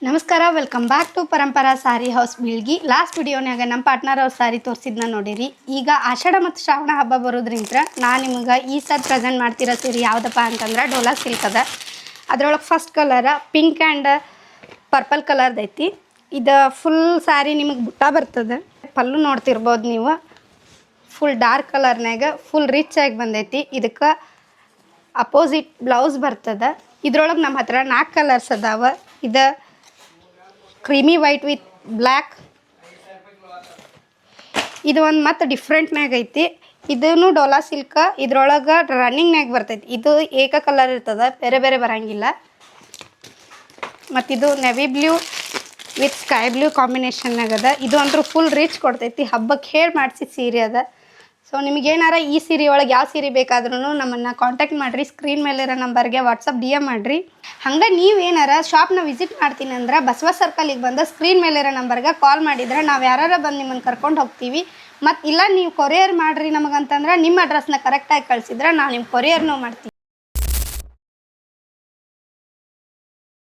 ನಮಸ್ಕಾರ, welcome back to Parampara sari house Bilgi. Last ವಿಡಿಯೋನಾಗ ನಮ್ಮ ಪಾರ್ಟ್ನರ್ ಅವ್ರ ಸಾರಿ ತೋರಿಸಿದ್ನ ನೋಡಿರಿ. ಈಗ ಆಷಾಢ ಮತ್ತು ಶ್ರಾವಣ ಹಬ್ಬ ಬರೋದ್ರಿಂದ ನಾನು ನಿಮಗೆ ಈ ಸದ್ ಪ್ರೆಸೆಂಟ್ ಮಾಡ್ತಿರೋ ಸೀರೆ ಯಾವುದಪ್ಪ ಅಂತಂದ್ರೆ ಡೋಲಾ ಸಿಲ್ಕ್ ಅದ. ಅದರೊಳಗೆ first colour pink and purple ಕಲರ್ದೈತಿ. ಇದು ಫುಲ್ ಸ್ಯಾರಿ ನಿಮಗೆ ಬುಟ್ಟ ಬರ್ತದೆ. ಪಲ್ಲು ನೋಡ್ತಿರ್ಬೋದು ನೀವು, ಫುಲ್ ಡಾರ್ಕ್ ಕಲರ್ನಾಗ ಫುಲ್ ರಿಚ್ ಆಗಿ ಬಂದೈತಿ. ಇದಕ್ಕೆ ಅಪೋಸಿಟ್ ಬ್ಲೌಸ್ ಬರ್ತದೆ. ಇದ್ರೊಳಗೆ ನಮ್ಮ ಹತ್ರ 4 ಕಲರ್ಸ್ ಅದಾವ. ಇದು ಕ್ರೀಮಿ ವೈಟ್ ವಿತ್ ಬ್ಲ್ಯಾಕ್, ಇದು ಒಂದು ಮತ್ತು ಡಿಫ್ರೆಂಟ್ನಾಗ ಐತಿ. ಇದೂ ಡೋಲಾ ಸಿಲ್ಕ್, ಇದ್ರೊಳಗೆ ರನ್ನಿಂಗ್ನಾಗ ಬರ್ತೈತಿ. ಇದು ಏಕ ಕಲರ್ ಇರ್ತದೆ, ಬೇರೆ ಬೇರೆ ಬರೋಂಗಿಲ್ಲ. ಮತ್ತು ಇದು navy blue with sky blue ಕಾಂಬಿನೇಷನ್ನಾಗ ಅದ. ಇದು ಅಂತೂ ಫುಲ್ ರಿಚ್ ಕೊಡ್ತೈತಿ. ಹಬ್ಬಕ್ಕೆ ಹೇಳಿ ಮಾಡಿಸಿ ಸೀರೆ ಅದ. ಸೊ ನಿಮಗೇನಾರ ಈ ಸೀರೆ ಒಳಗೆ ಯಾವ ಸೀರೆ ಬೇಕಾದ್ರೂ ನಮ್ಮನ್ನು ಕಾಂಟ್ಯಾಕ್ಟ್ ಮಾಡಿರಿ. ಸ್ಕ್ರೀನ್ ಮೇಲಿರೋ ನಂಬರ್ಗೆ ವಾಟ್ಸಪ್ DM ಮಾಡಿರಿ. ಹಂಗೆ ನೀವೇನಾರ ಶಾಪ್ನ ವಿಸಿಟ್ ಮಾಡ್ತೀನಿ ಅಂದ್ರೆ ಬಸವ ಸರ್ಕಲಿಗೆ ಬಂದು ಸ್ಕ್ರೀನ್ ಮೇಲಿರೋ ನಂಬರ್ಗೆ ಕಾಲ್ ಮಾಡಿದ್ರೆ ನಾವು ಯಾರು ಬಂದು ನಿಮ್ಮನ್ನು ಕರ್ಕೊಂಡು ಹೋಗ್ತೀವಿ. ಮತ್ತು ಇಲ್ಲ ನೀವು ಕೊರಿಯರ್ ಮಾಡಿರಿ ನಮಗಂತಂದ್ರೆ ನಿಮ್ಮ ಅಡ್ರೆಸ್ನ ಕರೆಕ್ಟಾಗಿ ಕಳಿಸಿದ್ರೆ ನಾವು ನಿಮ್ಮ ಕೊರಿಯರ್ನೂ ಮಾಡ್ತೀವಿ.